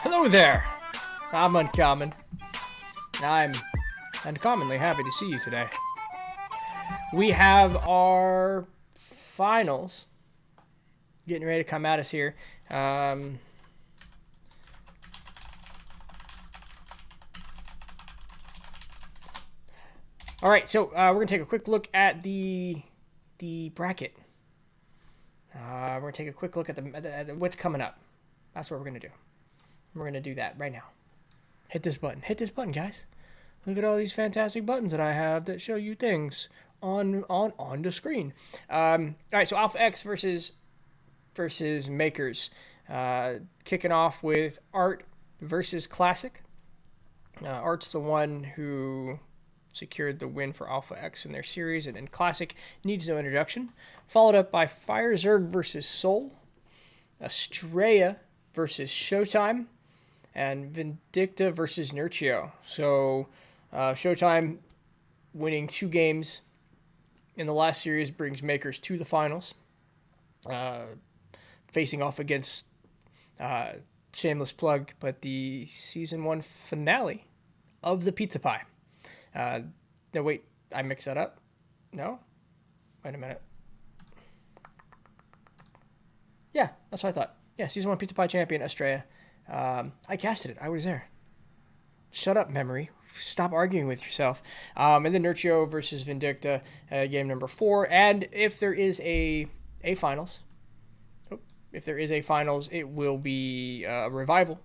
Hello there! I'm Uncommon. I'm uncommonly happy to see you today. We have our finals getting ready to come at us here. All right, so we're gonna take a quick look at the bracket. We're gonna take a quick look at the what's coming up. That's what we're gonna do. We're gonna do that right now. Hit this button. Hit this button, guys. Look at all these fantastic buttons that I have that show you things on the screen. All right, so Alpha X versus Mkers. Kicking off with Art versus Classic. Art's the one who secured the win for Alpha X in their series, and then Classic needs no introduction. Followed up by Fire Zerg versus Soul, Estrella versus Showtime, and Vindicta versus Nurchio. So Showtime winning 2 games in the last series brings Mkers to the finals, facing off against shameless plug, but the season 1 finale of the Pizza Pie. No, wait, I mixed that up. No? Wait a minute. Yeah, that's what I thought. Yeah, season 1 Pizza Pie champion, Estrella. I casted it. I was there. Shut up, memory. Stop arguing with yourself. And then Nurchio versus Vindicta, game number 4. And if there is a finals, it will be a revival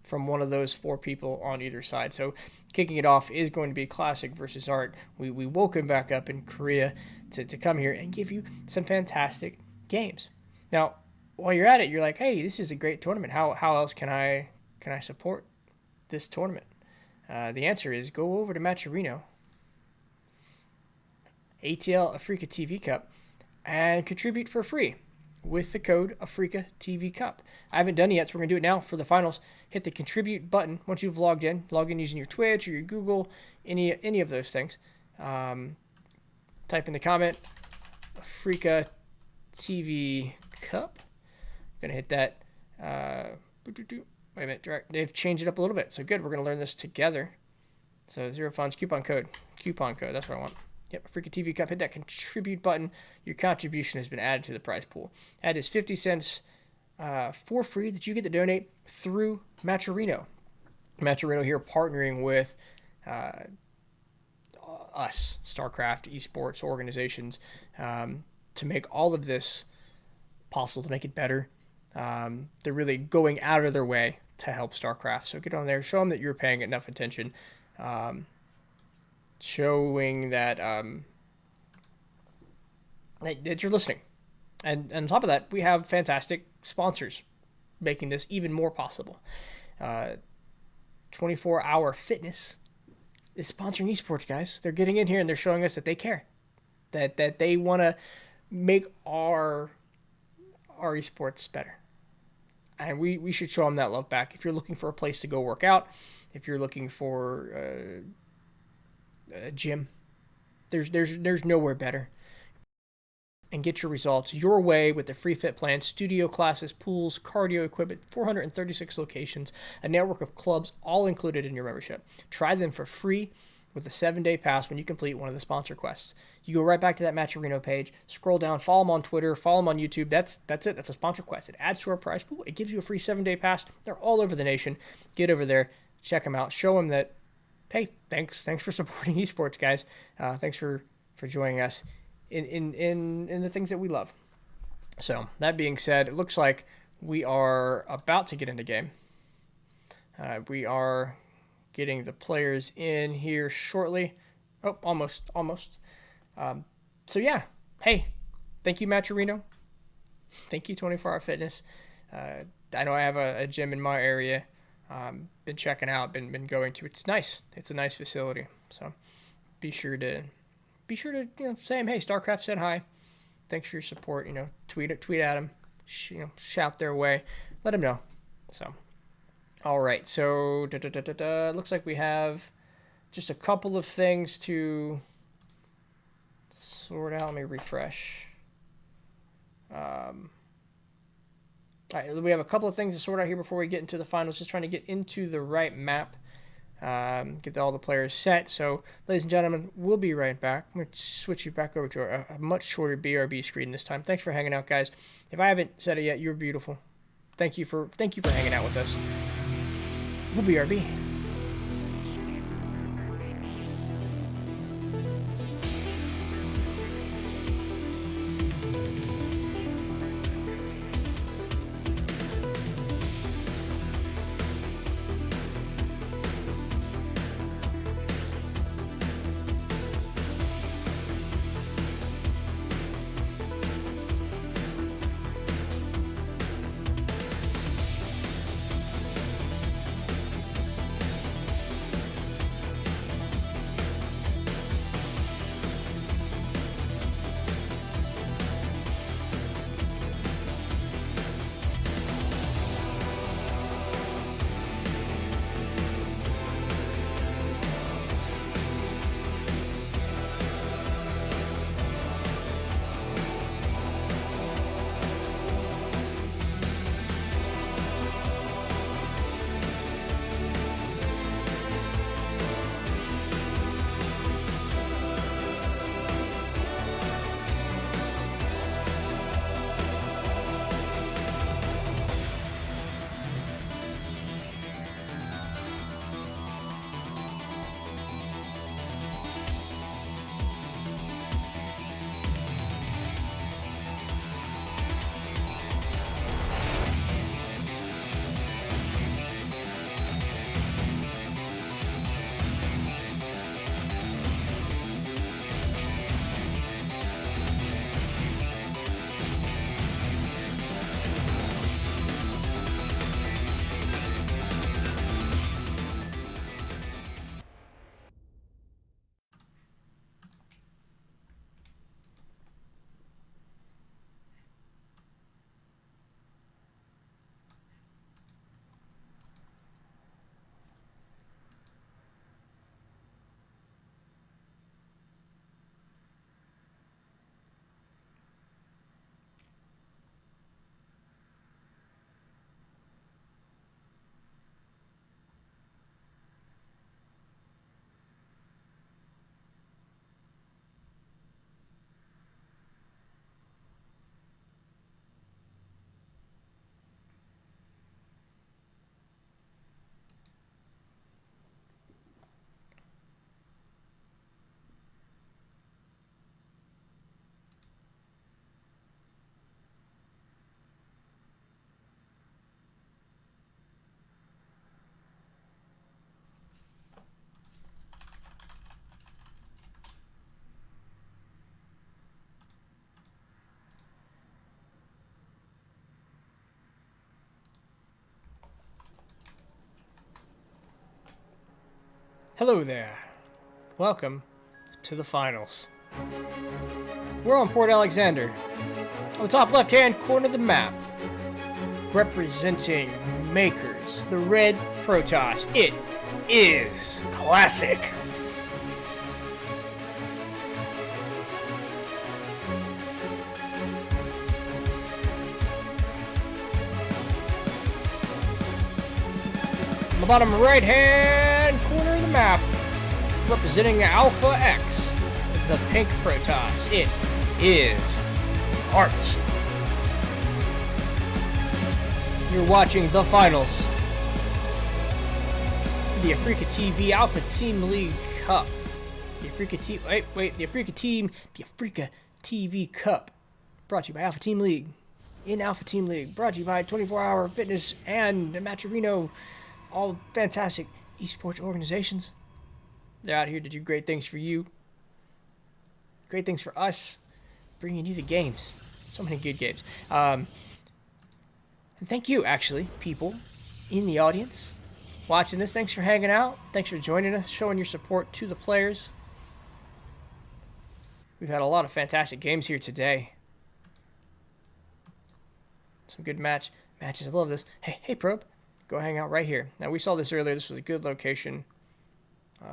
from one of those 4 people on either side. So kicking it off is going to be Classic versus Art. We woke him back up in Korea to come here and give you some fantastic games. Now, while you're at it, you're like, hey, this is a great tournament. How else can I support this tournament? The answer is go over to Matcherino, ATL AfreecaTV Cup, and contribute for free with the code AfreecaTV Cup. I haven't done it yet, so we're going to do it now for the finals. Hit the contribute button once you've logged in. Log in using your Twitch or your Google, any of those things. Type in the comment, AfreecaTV Cup. Going to hit that. Wait a minute. They've changed it up a little bit. So good. We're going to learn this together. So 0 funds, coupon code. Coupon code. That's what I want. Yep, AfreecaTV Cup. Hit that contribute button. Your contribution has been added to the prize pool. That is 50 cents for free that you get to donate through Matcherino. Matcherino here partnering with us, StarCraft, esports organizations, to make all of this possible, to make it better. They're really going out of their way to help StarCraft. So get on there, show them that you're paying enough attention, showing that that you're listening. And on top of that, we have fantastic sponsors making this even more possible. 24-Hour Fitness is sponsoring esports, guys. They're getting in here and they're showing us that they care, that they want to make our esports better. And we should show them that love back. If you're looking for a place to go work out, if you're looking for a gym, there's nowhere better. And get your results your way with the free fit plan, studio classes, pools, cardio equipment, 436 locations, a network of clubs, all included in your membership. Try them for free with a 7-day pass when you complete one of the sponsor quests. You go right back to that Matcherino page, scroll down, follow them on Twitter, follow them on YouTube. That's it. That's a sponsor quest. It adds to our prize pool. It gives you a free 7-day pass. They're all over the nation. Get over there, check them out, show them that, hey, thanks for supporting esports, guys. Thanks for joining us in the things that we love. So that being said, it looks like we are about to get into game. We are getting the players in here shortly. Oh, almost. So yeah, hey, thank you, Matcherino. Thank you, 24-Hour Fitness. I know I have a gym in my area. Been checking out, been going to. It's nice. It's a nice facility. So be sure to say him, hey, StarCraft said hi. Thanks for your support. Tweet at them. Shout their way. Let them know. So, all right. So, looks like we have just a couple of things to sort out. Let me refresh. All right, we have a couple of things to sort out here before we get into the finals. Just trying to get into the right map, get all the players set. So, ladies and gentlemen, we'll be right back. I'm going to switch you back over to a much shorter BRB screen this time. Thanks for hanging out, guys. If I haven't said it yet, you're beautiful. Thank you for hanging out with us. We'll BRB. Hello there. Welcome to the finals. We're on Port Alexander, on the top left-hand corner of the map, representing Mkers, the red Protoss. It is classic. On the bottom right-hand corner of the map, representing Alpha X, the pink Protoss. It is Art. You're watching the finals. The AfreecaTV Alpha Team League Cup. The AfreecaTV Cup. Brought to you by Alpha Team League. In Alpha Team League. Brought to you by 24 Hour Fitness and Matcherino. All fantastic esports organizations. They're out here to do great things for you. Great things for us. Bringing you the games. So many good games. And thank you, actually, people in the audience watching this. Thanks for hanging out. Thanks for joining us, showing your support to the players. We've had a lot of fantastic games here today. Some good matches. I love this. Hey, Probe. Go hang out right here. Now, we saw this earlier. This was a good location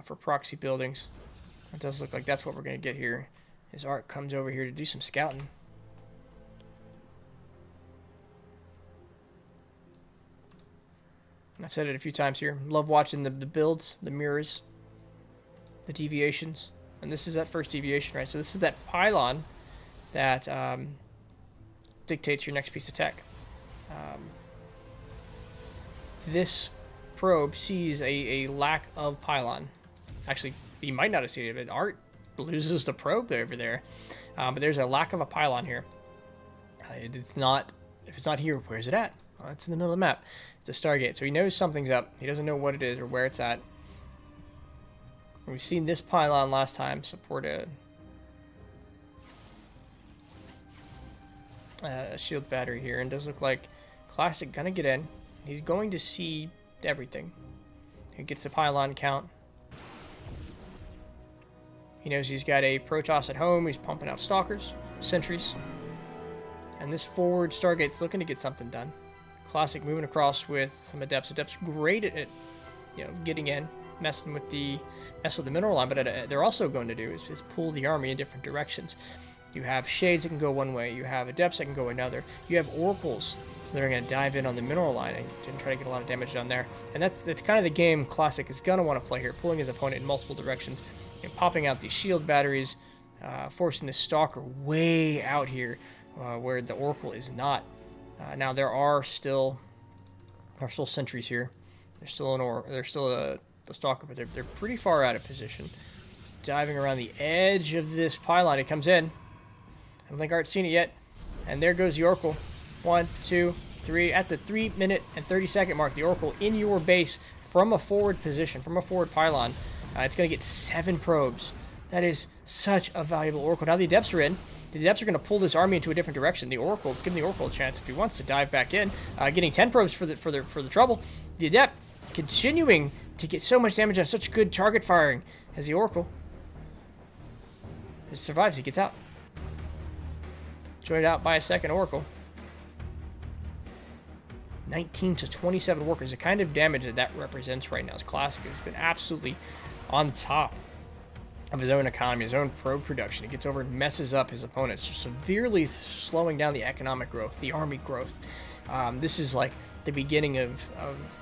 for proxy buildings. It does look like that's what we're going to get here. As Art comes over here to do some scouting. I've said it a few times here. Love watching the builds, the mirrors, the deviations. And this is that first deviation, right? So this is that pylon that dictates your next piece of tech. This probe sees a lack of pylon. Actually, you might not have seen it, but Art loses the probe over there. But there's a lack of a pylon here. It's not, if it's not here, where's it at? Well, it's in the middle of the map. It's a Stargate, so he knows something's up. He doesn't know what it is or where it's at. We've seen this pylon last time support a shield battery here, and does look like Classic gonna get in. He's going to see everything. He gets the pylon count. He knows he's got a Protoss at home. He's pumping out stalkers, sentries, and this forward Stargate's looking to get something done. Classic moving across with some adepts. Adepts great at getting in, messing with the mineral line, but they're also going to do is pull the army in different directions. You have shades that can go one way. You have adepts that can go another. You have oracles that are going to dive in on the mineral line and try to get a lot of damage done there. And that's kind of the game Classic is going to want to play here, pulling his opponent in multiple directions, and popping out these shield batteries, forcing the stalker way out here where the oracle is not. Now there are still sentries here. There's still a stalker, but they're pretty far out of position. Diving around the edge of this pylon, it comes in. I don't think Art's seen it yet. And there goes the Oracle. 1, 2, 3. At the 3-minute and 30-second mark, the Oracle in your base from a forward position, from a forward pylon. It's going to get 7 probes. That is such a valuable Oracle. Now the Adepts are in. The Adepts are going to pull this army into a different direction. The Oracle, give the Oracle a chance if he wants to dive back in. Getting 10 probes for the trouble. The Adept continuing to get so much damage on such good target firing as the Oracle. It survives. He gets out. Joined out by a second Oracle. 19 to 27 workers. The kind of damage that represents right now is Classic. Has been absolutely on top of his own economy, his own probe production. He gets over and messes up his opponents, severely slowing down the economic growth, the army growth. This is like the beginning of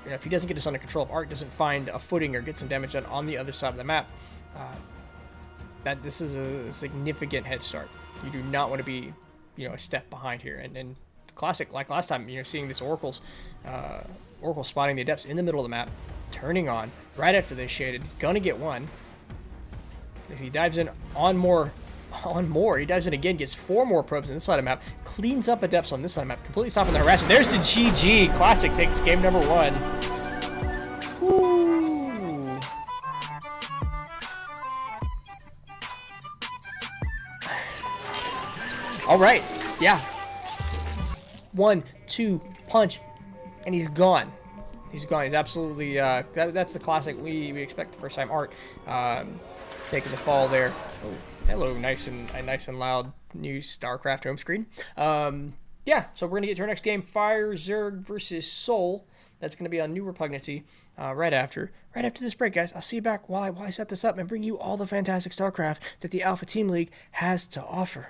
if he doesn't get this under control, if Art doesn't find a footing or get some damage done on the other side of the map, that this is a significant head start. You do not want to be a step behind here. And Classic, like last time, seeing this Oracle spotting the Adepts in the middle of the map, turning on right after they shaded. He's gonna get one. As he dives in on more. He dives in again, gets 4 more probes on this side of the map, cleans up Adepts on this side of the map, completely stopping the harassment. There's the GG. Classic takes game number 1. Woo. All right, yeah. 1, 2, punch, and he's gone. He's gone. He's absolutely. That's the Classic we expect the first time. Art taking the fall there. Oh, hello, nice and loud new StarCraft home screen. Yeah, so we're gonna get to our next game: Fire Zerg versus Soul. That's gonna be on New Repugnancy right after this break, guys. I'll see you back while I set this up and bring you all the fantastic StarCraft that the Alpha Team League has to offer.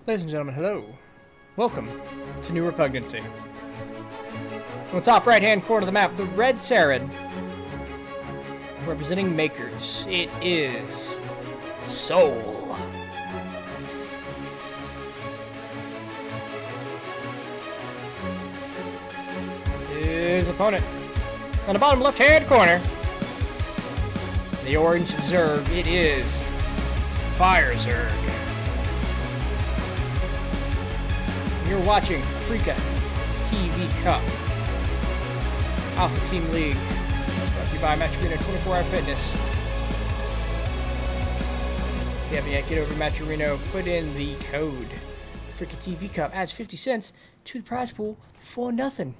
Ladies and gentlemen, hello. Welcome to New Repugnancy. On the top right-hand corner of the map, the red Sarin, representing Mkers. It is Soul. His opponent on the bottom left-hand corner, the orange Zerg. It is Fire Zerg. You're watching AfreecaTV Cup Alpha Team League, brought to you by Match Arena 24 Hour Fitness. If you haven't yet, get over to Match Arena, put in the code AfreecaTV Cup, adds 50 cents to the prize pool for nothing.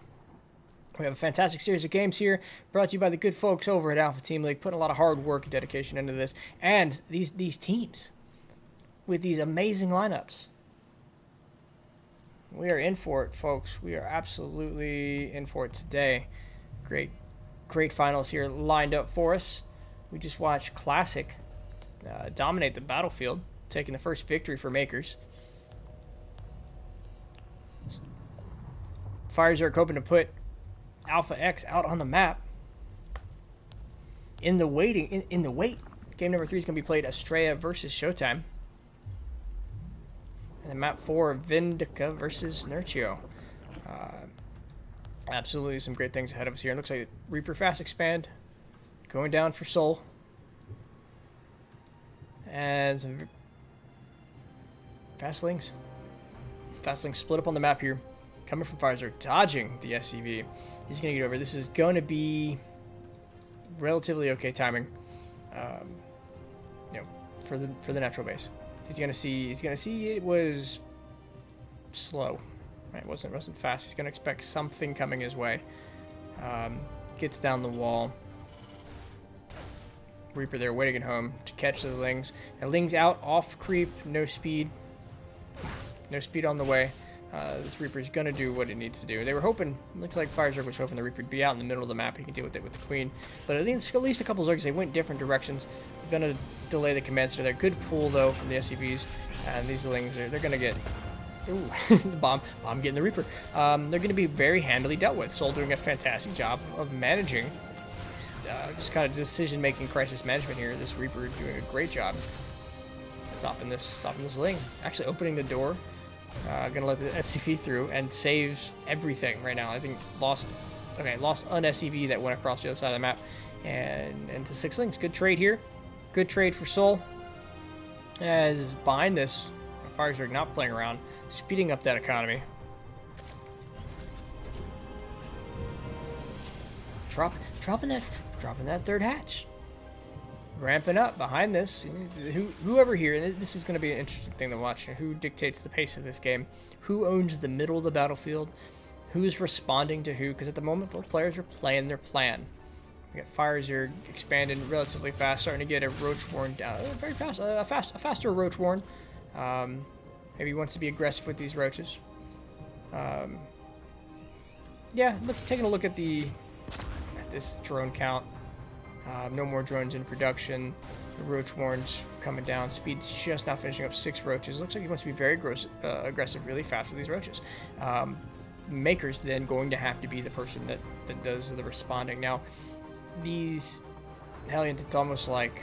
We have a fantastic series of games here, brought to you by the good folks over at Alpha Team League, putting a lot of hard work and dedication into this, and these teams with these amazing lineups. We are in for it, folks. We are absolutely in for it today. Great finals here lined up for us. We just watched Classic dominate the battlefield, taking the first victory for Mkers. Fires are hoping to put Alpha X out on the map. In the wait, game number 3 is going to be played Estrella versus Showtime. And then map 4, Vindica versus Nerchio. Absolutely some great things ahead of us here. It looks like Reaper Fast Expand going down for Soul. And some Fastlings. Fastlings split up on the map here. Coming from Pfizer, dodging the SCV. He's going to get over. This is going to be relatively okay timing. For the natural base. He's gonna see it was slow. Right? It wasn't fast. He's gonna expect something coming his way. Gets down the wall. Reaper there waiting at home to catch the Lings. And Lings out off creep, no speed. No speed on the way. This Reaper's gonna do what it needs to do. They were hoping, looks like Fire Zerg was hoping the Reaper would be out in the middle of the map. He can deal with it with the Queen. But at least a couple Zergs, they went different directions. Gonna delay the Commencer there. Good pull though from the SCVs. And these Lings they're gonna get the bomb getting the Reaper. They're gonna be very handily dealt with. Soul doing a fantastic job of managing just kind of decision making, crisis management here. This Reaper doing a great job stopping this Ling. Actually opening the door. Gonna let the SCV through and saves everything right now. I think lost an SCV that went across the other side of the map and to 6 Lings. Good trade here. Good trade for Soul. As behind this, Fire Zerg not playing around, speeding up that economy. Dropping that third hatch. Ramping up behind this. Whoever here, and this is going to be an interesting thing to watch. Who dictates the pace of this game? Who owns the middle of the battlefield? Who's responding to who? Because at the moment, both players are playing their plan. We got Fire Zerg expanding relatively fast, starting to get a Roachworn down very fast. A faster Roachworn. Maybe he wants to be aggressive with these roaches. Yeah, taking a look at this drone count. No more drones in production. The Roachworn's coming down. Speed's just now finishing up 6 roaches. Looks like he wants to be very aggressive, really fast with these roaches. Mkers then going to have to be the person that does the responding. Now, these Hellions, it's almost like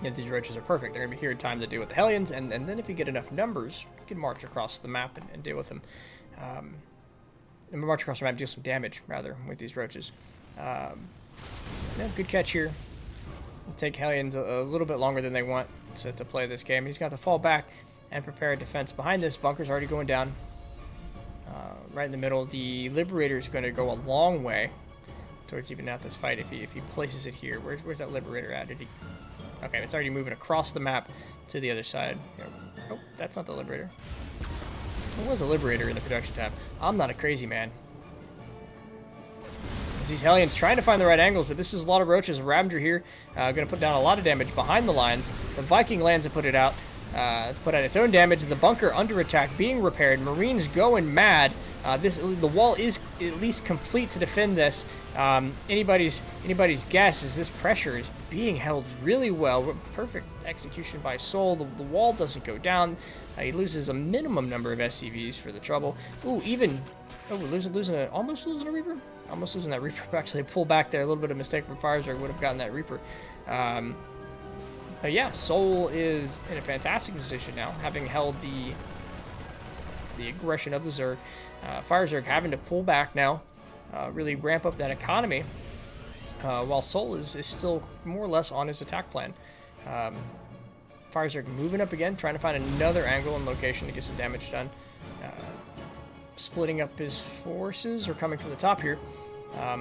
these roaches are perfect. They're going to be here in time to deal with the Hellions, and then if you get enough numbers, you can march across the map and deal with them. March across the map, deal some damage, rather, with these roaches. Yeah, good catch here. It'll take Hellions a little bit longer than they want to play this game. He's got to fall back and prepare a defense. Behind this, Bunker's already going down. Right in the middle. The Liberator is going to go a long way towards even out this fight if he places it here. Where's that Liberator at? Okay, it's already moving across the map to the other side. Oh, that's not the Liberator. There was a Liberator in the production tab. I'm not a crazy man. These Hellions trying to find the right angles, but this is a lot of roaches. Ravager here, going to put down a lot of damage behind the lines. The Viking lands to put out its own damage. The bunker under attack, being repaired. Marines going mad. The wall is at least complete to defend this. Anybody's guess is this pressure is being held really well. Perfect execution by Soul. The wall doesn't go down. He loses a minimum number of SCVs for the trouble. Ooh, we're almost losing a Reaper. Almost losing that Reaper. Actually, pull back there. A little bit of mistake from Firezerg would have gotten that Reaper. But yeah, Soul is in a fantastic position now, having held the aggression of the Zerg. Firezerg having to pull back now, really ramp up that economy, while Soul is still more or less on his attack plan. Firezerg moving up again, trying to find another angle and location to get some damage done. Splitting up his forces, or coming from the top here,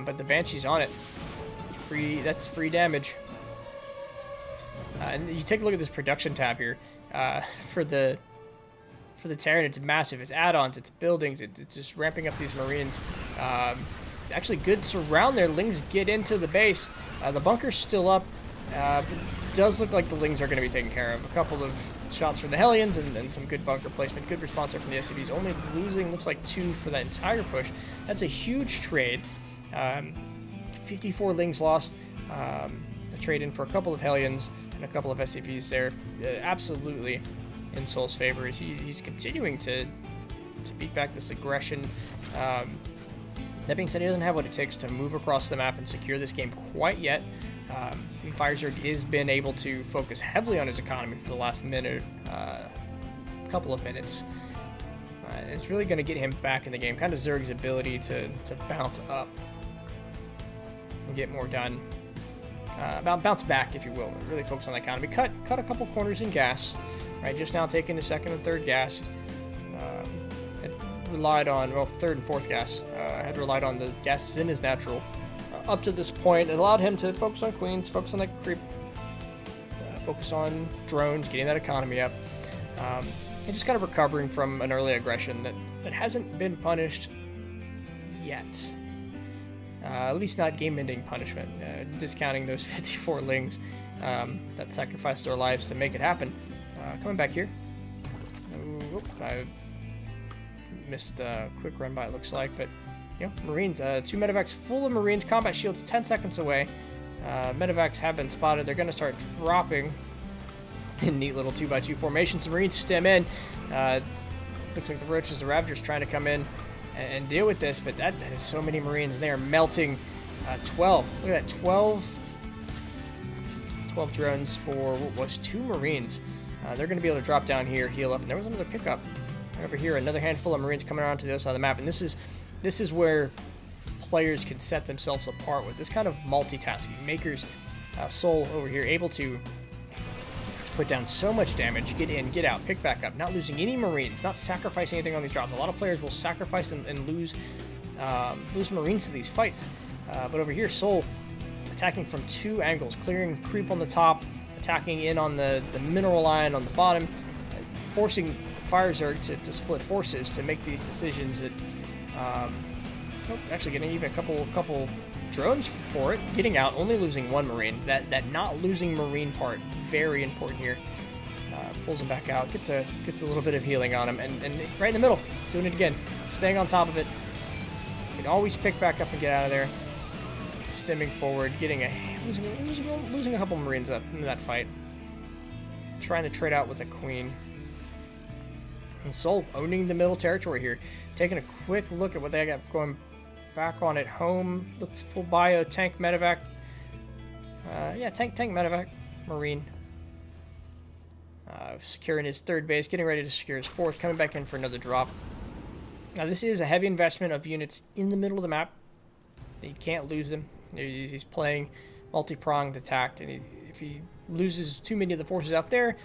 but the Banshee's on it. That's free damage. And you take a look at this production tab here. For the Terran, it's massive. It's add-ons, it's buildings, it's just ramping up these Marines. Actually, good surround there. Lings get into the base. The bunker's still up. It does look like the Lings are going to be taken care of. A couple of shots from the Hellions and some good bunker placement. Good response there from the SCVs. Only losing, looks like 2 for that entire push. That's a huge trade. 54 Lings lost. A trade in for a couple of Hellions and a couple of SCVs there. Absolutely in Soul's favor. He's continuing to beat back this aggression. That being said, he doesn't have what it takes to move across the map and secure this game quite yet. Firezerg has been able to focus heavily on his economy for the last couple of minutes. And it's really going to get him back in the game. Kind of Zerg's ability to bounce up and get more done. Bounce back, if you will. Really focus on the economy. Cut a couple corners in gas. Right, just now taking the second and third gas. Had relied on, well, third and fourth gas. Had relied on the gases in his natural. Up to this point, it allowed him to focus on Queens, focus on that creep, focus on drones, getting that economy up. And just kind of recovering from an early aggression that hasn't been punished yet. At least not game-ending punishment. Discounting those 54 Lings that sacrificed their lives to make it happen. Coming back here. Oh, I missed a quick run by, it looks like, but Marines. 2 medevacs full of Marines. Combat shields 10 seconds away. Medevacs have been spotted. They're going to start dropping in neat little 2x2 formations. The Marines stem in. Looks like the Roaches, the Ravagers trying to come in and deal with this, but that is so many Marines. They are melting. 12. Look at that. 12 drones for what was 2 Marines. They're going to be able to drop down here, heal up, and there was another pickup over here. Another handful of Marines coming around to the other side of the map, and this is where players can set themselves apart with this kind of multitasking. Mkers, Soul over here, able to put down so much damage, get in, get out, pick back up, not losing any Marines, not sacrificing anything on these drops. A lot of players will sacrifice and lose Marines to these fights, but over here, Soul attacking from 2 angles, clearing creep on the top, attacking in on the mineral line on the bottom, forcing Firezerg to split forces to make these decisions that actually getting even a couple drones for it, getting out, only losing 1 Marine. That not losing Marine part, very important here. Pulls him back out, gets a little bit of healing on him, and right in the middle, doing it again, staying on top of it. You can always pick back up and get out of there. Stemming forward, losing a couple Marines up in that fight. Trying to trade out with a Queen. And Soul owning the middle territory here. Taking a quick look at what they got going back on at home. Look, full bio, tank, medevac. Tank, medevac, Marine. Securing his 3rd base, getting ready to secure his 4th, coming back in for another drop. Now this is a heavy investment of units in the middle of the map. You can't lose them. He's playing multi-pronged attack, and if he loses too many of the forces out there,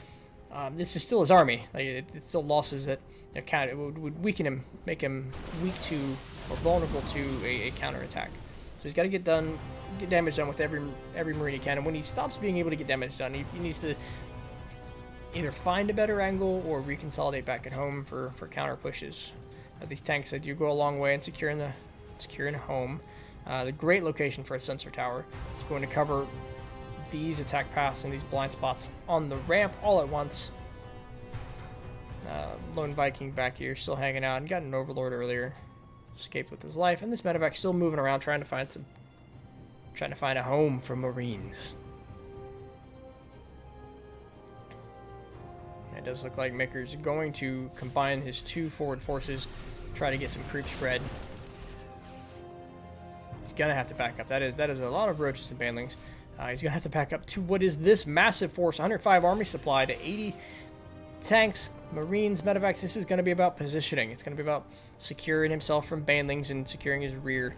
this is still his army. Like it still losses that it would weaken him, make him weak to or vulnerable to a counterattack. So he's got to get damage done with every Marine he can. And when he stops being able to get damage done, he needs to either find a better angle or reconsolidate back at home for counter pushes. These tanks that do go a long way in securing home. The great location for a sensor tower. It's going to cover these attack paths and these blind spots on the ramp all at once. Lone Viking back here still hanging out, and got an Overlord earlier. escaped with his life, and this medevac still moving around trying to find a home for Marines. It does look like Mkers is going to combine his 2 forward forces, try to get some creep spread. He's gonna have to back up. That is a lot of roaches and banelings. He's gonna have to back up to what is this massive force: 105 army supply to 80 tanks, Marines, medevacs. This is gonna be about positioning. It's gonna be about securing himself from banelings and securing his rear.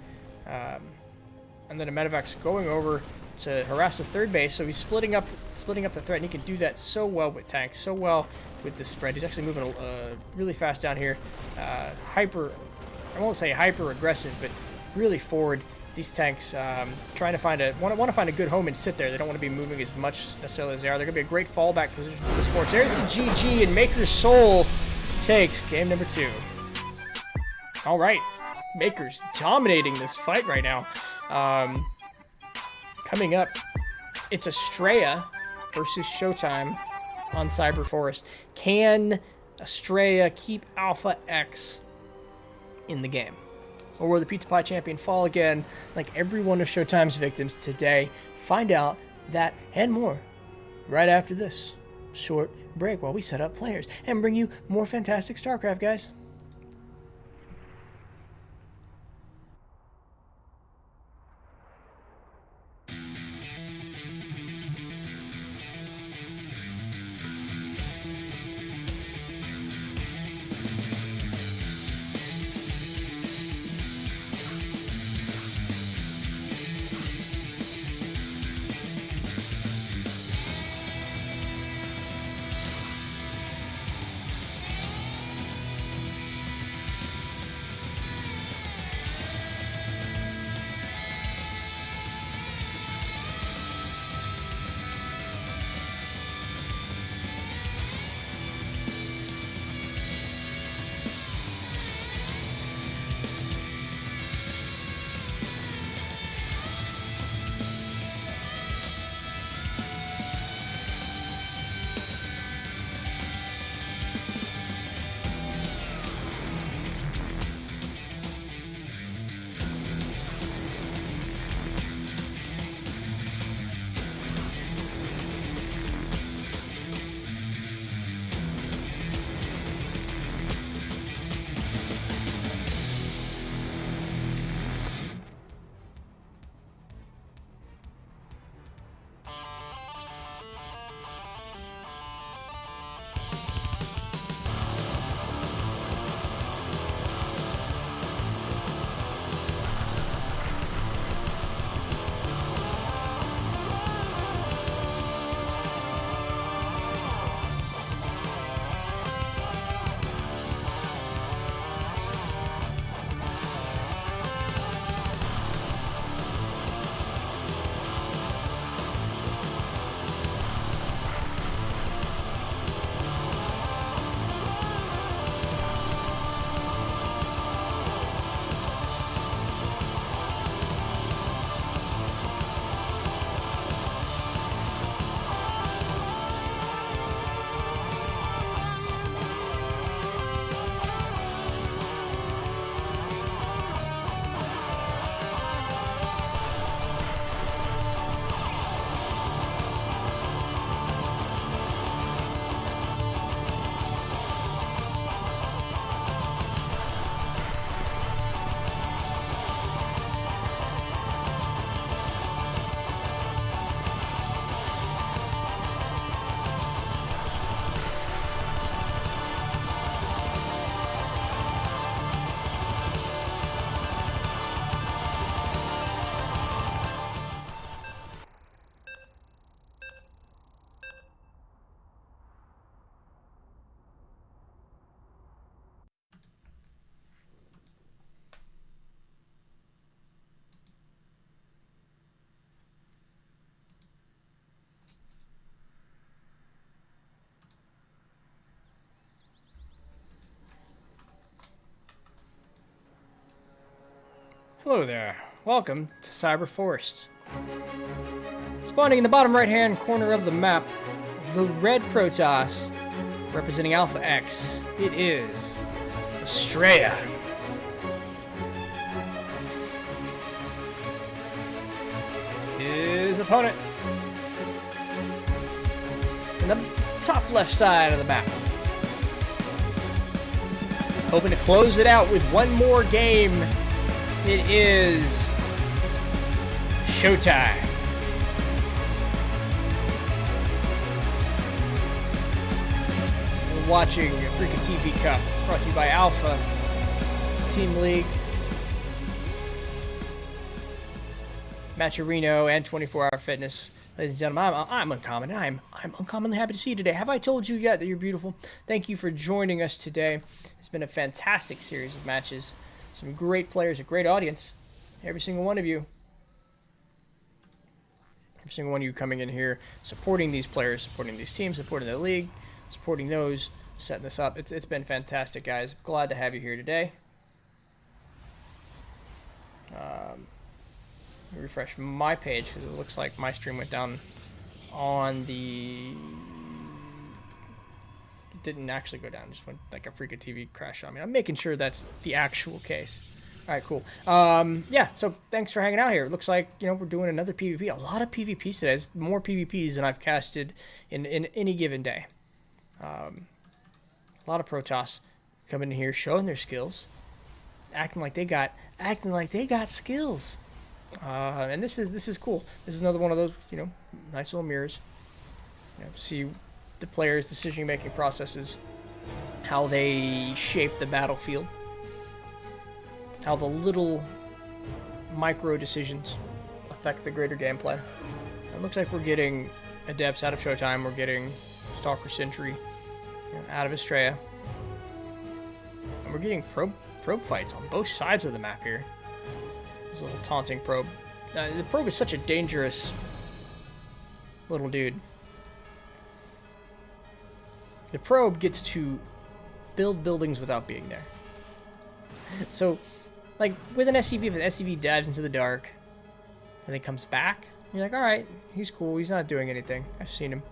And then a medevac's going over to harass the 3rd base. So he's splitting up the threat, and he can do that so well with tanks, so well with this spread. He's actually moving really fast down here. I won't say hyper aggressive, but really forward. These tanks trying to find want to find a good home and sit there. They don't want to be moving as much necessarily as they are. They're going to be a great fallback position for this force. There's the GG, and Mkers Soul takes game number 2. All right, Mkers dominating this fight right now. Coming up, it's Astraea versus Showtime on Cyber Forest. Can Astraea keep Alpha X in the game? Or will the Pizza Pie champion fall again like every one of Showtime's victims today? Find out that and more right after this short break while we set up players and bring you more fantastic StarCraft, guys. Hello there. Welcome to Cyber Forest. Spawning in the bottom right-hand corner of the map, the red Protoss, representing Alpha X. It is Astraea. his opponent. In the top left side of the map. Hoping to close it out with one more game. It is showtime. We're watching AfreecaTV Cup, brought to you by Alpha Team League, Matcherino, and 24-Hour Fitness. Ladies and gentlemen, I'm Uncommon. I'm uncommonly happy to see you today. Have I told you yet that you're beautiful? Thank you for joining us today. It's been a fantastic series of matches. Some great players, a great audience. Every single one of you. Every single one of you coming in here, supporting these players, supporting these teams, supporting the league, supporting those, setting this up. It's been fantastic, guys. Glad to have you here today. Refresh my page because it looks like my stream went down on the... It didn't actually go down, just went like AfreecaTV crash on me. I'm making sure that's the actual case. All right, cool. Yeah, so thanks for hanging out here. It looks like, you know, we're doing another PvP. A lot of PvPs today. It's more PvPs than I've casted in any given day. A lot of Protoss coming in here, showing their skills, acting like they got skills. And this is cool. This is another one of those, you know, nice little mirrors. You know, see the players' decision-making processes, how they shape the battlefield, how the little micro decisions affect the greater gameplay. It looks like we're getting Adepts out of Showtime. We're getting Stalker Sentry, you know, out of Estrella, and we're getting probe fights on both sides of the map here. There's a little taunting probe. The probe is such a dangerous little dude. The probe gets to build buildings without being there. So, like, with an SCV, if an SCV dives into the dark and then comes back, you're like, alright, he's cool, he's not doing anything. I've seen him.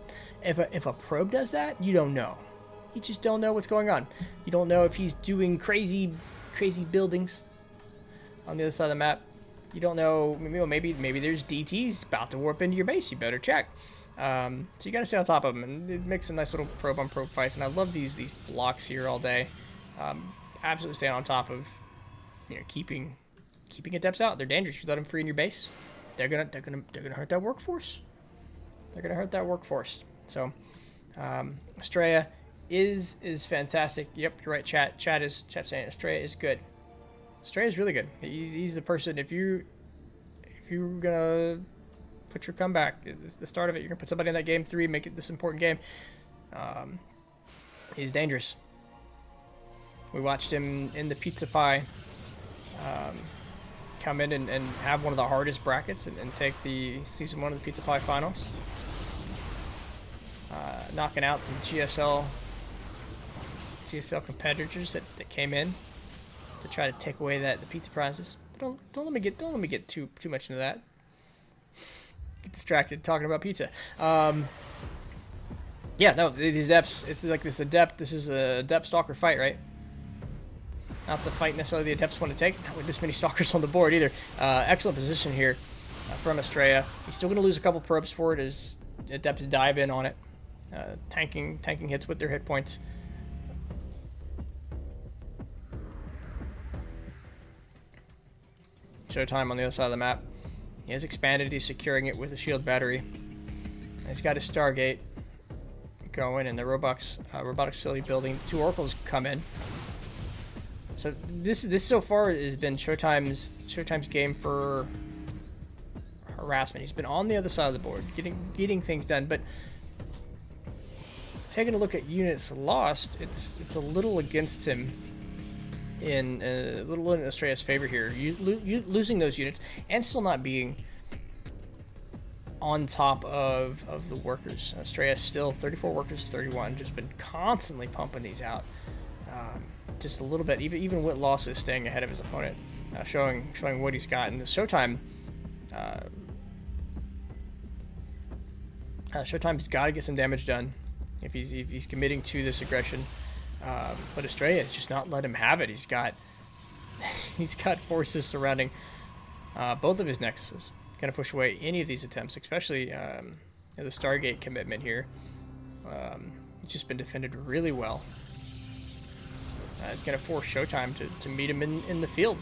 If a probe does that, you don't know. You just don't know what's going on. You don't know if he's doing crazy buildings on the other side of the map. You don't know, maybe there's DTs about to warp into your base. You better check. So you gotta stay on top of them, and it makes a nice little probe on probe fights. And I love these blocks here all day. Absolutely staying on top of, you know, keeping Adepts out. They're dangerous. You let them free in your base, they're gonna hurt that workforce. They're gonna hurt that workforce. So Estrella is fantastic. Yep, you're right. Chat saying Estrella is good. Stray is really good. He's the person, if you're gonna put your comeback, it's the start of it, you're gonna put somebody in that game 3, make it this important game. He's dangerous. We watched him in the Pizza Pie come in and have one of the hardest brackets and take the Season 1 of the Pizza Pie Finals. Knocking out some GSL competitors that came in to try to take away the pizza prizes. But don't let me get too much into that. Get distracted talking about pizza. Yeah, no, these Adepts, it's like this Adept. This is a Adept Stalker fight, right? Not the fight necessarily the Adepts want to take. Not with this many Stalkers on the board either. Excellent position here from Estrella. He's still going to lose a couple probes for it as Adepts dive in on it, tanking hits with their hit points. Showtime on the other side of the map. He has expanded. He's securing it with a shield battery. And he's got his Stargate going, and the robotics facility building. 2 Oracles come in. So this so far has been Showtime's game for harassment. He's been on the other side of the board, getting things done. But taking a look at units lost, it's a little against him. In a little in Estrella's favor here, losing those units and still not being on top of the workers. Estrella still 34 workers, 31. Just been constantly pumping these out. Just a little bit, even with losses, staying ahead of his opponent, showing what he's got. And the Showtime, Showtime's got to get some damage done if he's committing to this aggression. But Estrella has just not let him have it. He's got forces surrounding both of his nexuses. going to push away any of these attempts, especially the Stargate commitment here. It's just been defended really well. It's going to force Showtime to meet him in the field.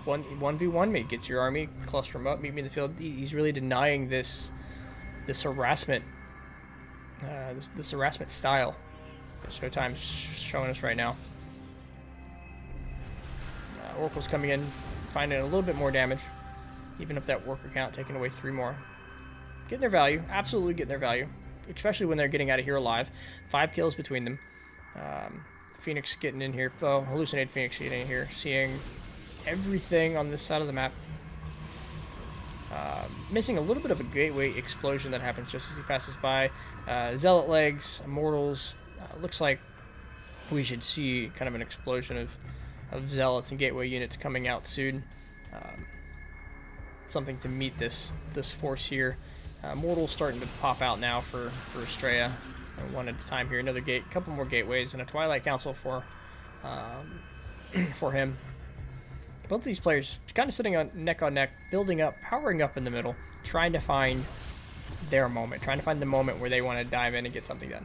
1v1 me. Get your army, cluster him up, meet me in the field. He's really denying this harassment, this harassment style that Showtime's showing us right now. Oracle's coming in, finding a little bit more damage. Even up that worker count, taking away 3 more. Getting their value, absolutely getting their value. Especially when they're getting out of here alive. 5 kills between them. Phoenix getting in here. Oh, Hallucinated Phoenix getting in here. Seeing everything on this side of the map. Missing a little bit of a gateway explosion that happens just as he passes by. Zealot legs, Immortals. Looks like we should see kind of an explosion of Zealots and gateway units coming out soon. Something to meet this force here. Mortal's starting to pop out now for Estrella. One at a time here. Another gate, couple more gateways, and a Twilight Council for him. Both of these players kind of sitting on neck, building up, powering up in the middle, trying to find their moment, trying to find the moment where they want to dive in and get something done.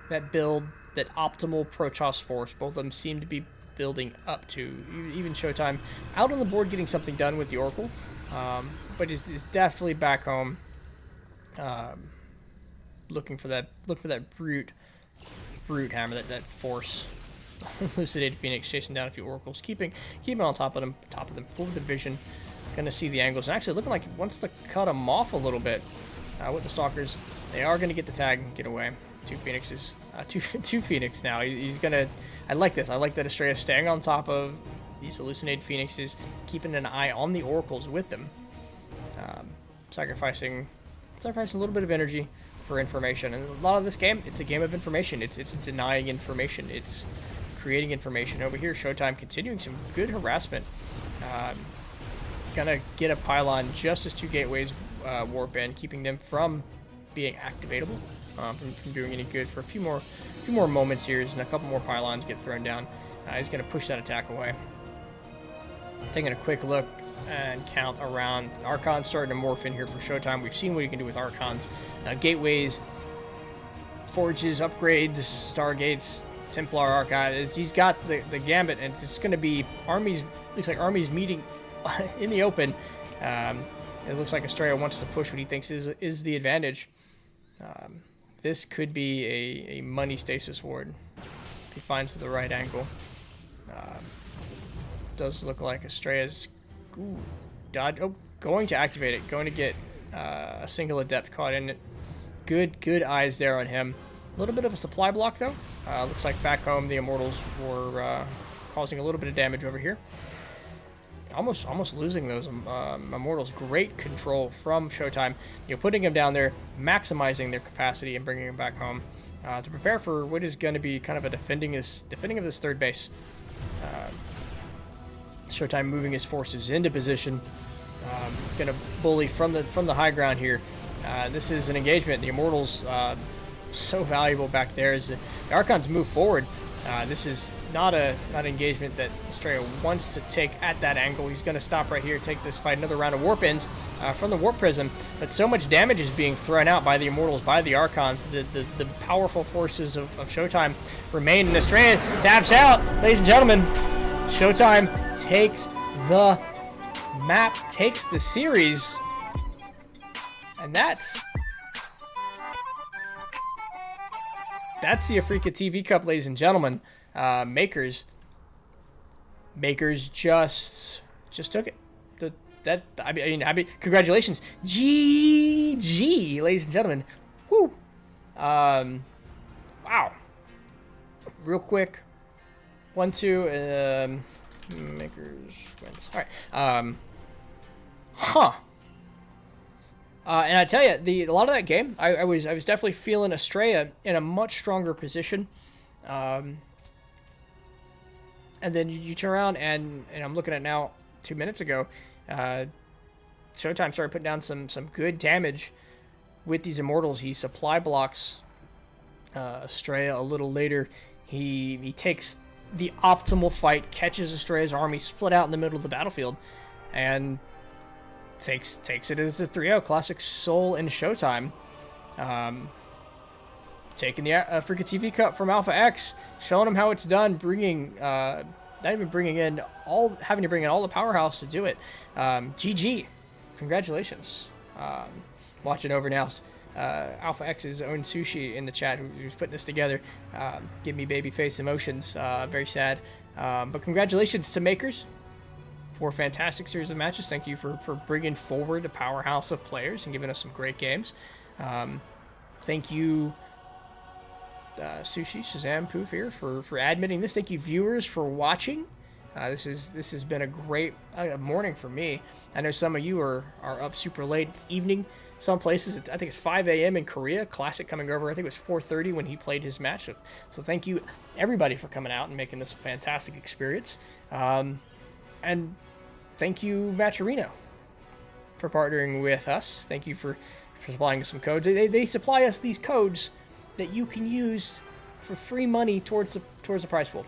That build, that optimal Protoss force, both of them seem to be building up to. Even Showtime out on the board getting something done with the Oracle, but is definitely back home, looking for that brute hammer, that force. Elucidated Phoenix chasing down a few Oracles, keeping on top of them, full of the vision. Gonna see the angles, and actually looking like he wants to cut them off a little bit with the Stalkers. They are gonna get the tag and get away. 2 Phoenixes. Two Phoenix now. He's gonna. I like this. I like that Estrella staying on top of these Hallucinated Phoenixes, keeping an eye on the Oracles with them, sacrificing a little bit of energy for information. And a lot of this game, it's a game of information. It's denying information. It's creating information. Over here, Showtime continuing some good harassment. Gonna get a pylon just as 2 gateways warp in, keeping them from being activatable. From doing any good for a few more moments here, and a couple more pylons get thrown down. He's going to push that attack away. Taking a quick look and count around. Archon's starting to morph in here for Showtime. We've seen what you can do with Archons. Gateways, forges, upgrades, Stargates, Templar Archives. He's got the gambit, and it's just going to be armies. Looks like armies meeting in the open. It looks like Estrella wants to push what he thinks is the advantage. This could be a money stasis ward if he finds the right angle. Does look like Estrella's going to activate it, going to get a single adept caught in it. Good eyes there on him. A little bit of a supply block though. Looks like back home the Immortals were causing a little bit of damage over here. Almost losing those Immortals. Great control from Showtime. Putting them down there, maximizing their capacity, and bringing them back home to prepare for what is going to be kind of a defending of this third base. Showtime moving his forces into position. Going to bully from the high ground here. This is an engagement. The Immortals so valuable back there as the Archons move forward. This is not an engagement that Estrella wants to take at that angle. He's going to stop right here, take this fight, another round of warp ins from the warp prism. But so much damage is being thrown out by the Immortals, by the Archons. The powerful forces of Showtime remain, and Estrella taps out. Ladies and gentlemen, Showtime takes the map, takes the series, and that's the AfreecaTV Cup, ladies and gentlemen. Mkers just took it. I mean, congratulations, GG, ladies and gentlemen. Woo. Wow. Real quick, 1-2. Mkers wins. All right. And I tell you, a lot of that game, I was definitely feeling Estrella in a much stronger position. And then you turn around and I'm looking at now 2 minutes ago, Showtime started putting down some good damage with these Immortals. He supply blocks Estrella a little later. He takes the optimal fight, catches Estrella's army split out in the middle of the battlefield, and takes it as a 3-0. Classic Soul and Showtime. Taking the AfreecaTV Cup from Alpha X, showing them how it's done, bringing, not even bringing in having to bring in all the powerhouse to do it. GG. Congratulations. Watching over now, Alpha X's own Sushi in the chat, who's putting this together. Give me baby face emotions. Very sad. But congratulations to Mkers for a fantastic series of matches. Thank you for bringing forward a powerhouse of players and giving us some great games. Thank you, Sushi, Shazam, Poof here for admitting this. Thank you, viewers, for watching. This has been a great morning for me. I know some of you are up super late. It's evening. Some places, I think it's 5 a.m. in Korea. Classic coming over. I think it was 4:30 when he played his match. So thank you, everybody, for coming out and making this a fantastic experience. And thank you, Matcherino, for partnering with us. Thank you for supplying us some codes. They supply us these codes that you can use for free money towards the prize pool.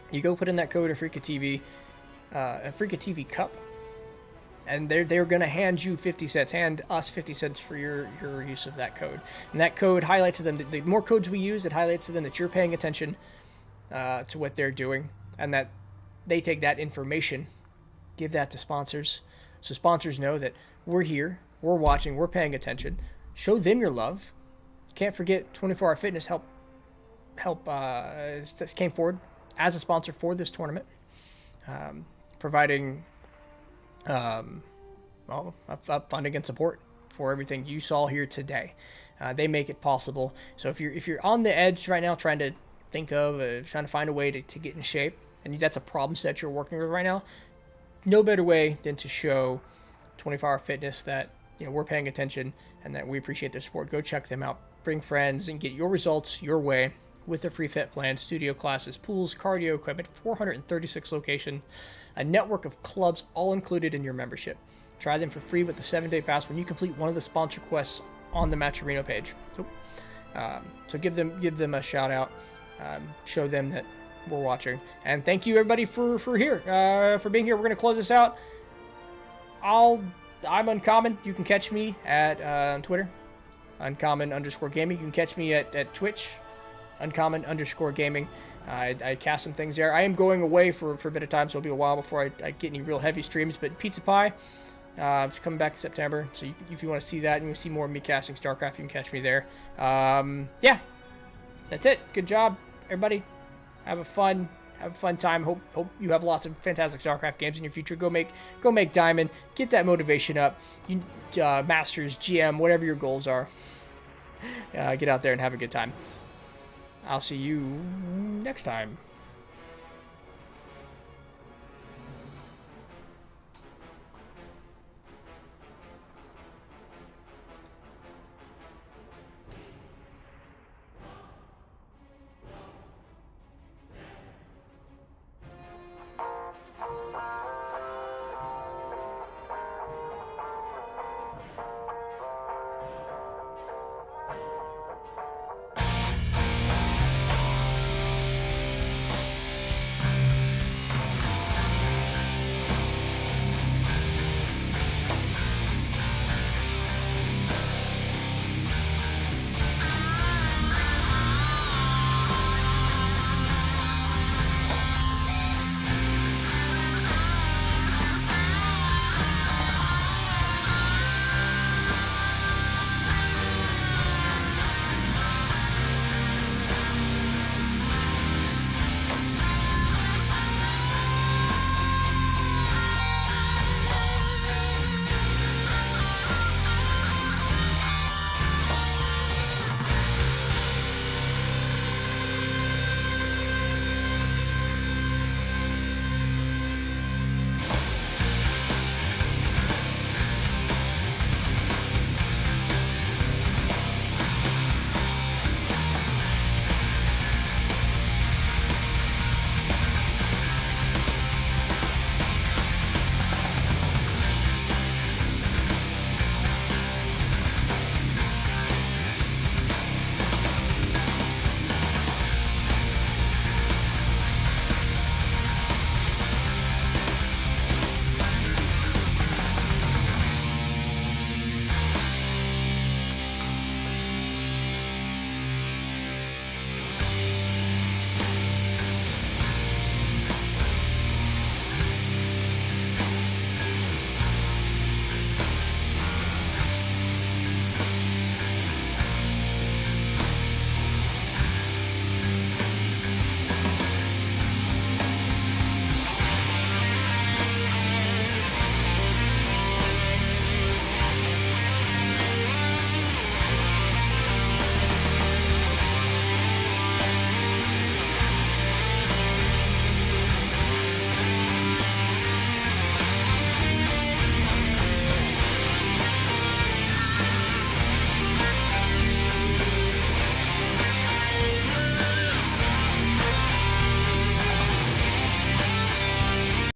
You go put in that code AfreecaTV, AfreecaTV Cup, and they're going to hand you 50 cents, hand us 50 cents for your use of that code. And that code highlights to them, the more codes we use, it highlights to them that you're paying attention to what they're doing, and that they take that information, give that to sponsors, so sponsors know that we're here, we're watching, we're paying attention. Show them your love. Can't forget 24-Hour Fitness came forward as a sponsor for this tournament, providing funding and support for everything you saw here today. They make it possible. So if you're on the edge right now, trying to think of trying to find a way to get in shape, and that's a problem set you're working with right now, no better way than to show 24-Hour Fitness that we're paying attention and that we appreciate their support. Go check them out. Bring friends and get your results your way with the free fit plan, studio classes, pools, cardio equipment, 436 locations, a network of clubs, all included in your membership. Try them for free with the 7-day pass when you complete one of the sponsor quests on the Matcherino page. So give them a shout out. Show them that we're watching. And thank you, everybody, for being here. We're going to close this out. I'm Uncommon. You can catch me at on Twitter, Uncommon_gaming. You can catch me at Twitch, Uncommon_gaming. I cast some things there. I am going away for a bit of time, so it'll be a while before I get any real heavy streams. But Pizza Pie is coming back in September. So if you want to see that and you see more of me casting StarCraft, you can catch me there. Yeah, that's it. Good job, everybody. Have a fun time. Hope you have lots of fantastic StarCraft games in your future. Go make Diamond. Get that motivation up. Masters, GM, whatever your goals are. Get out there and have a good time. I'll see you next time.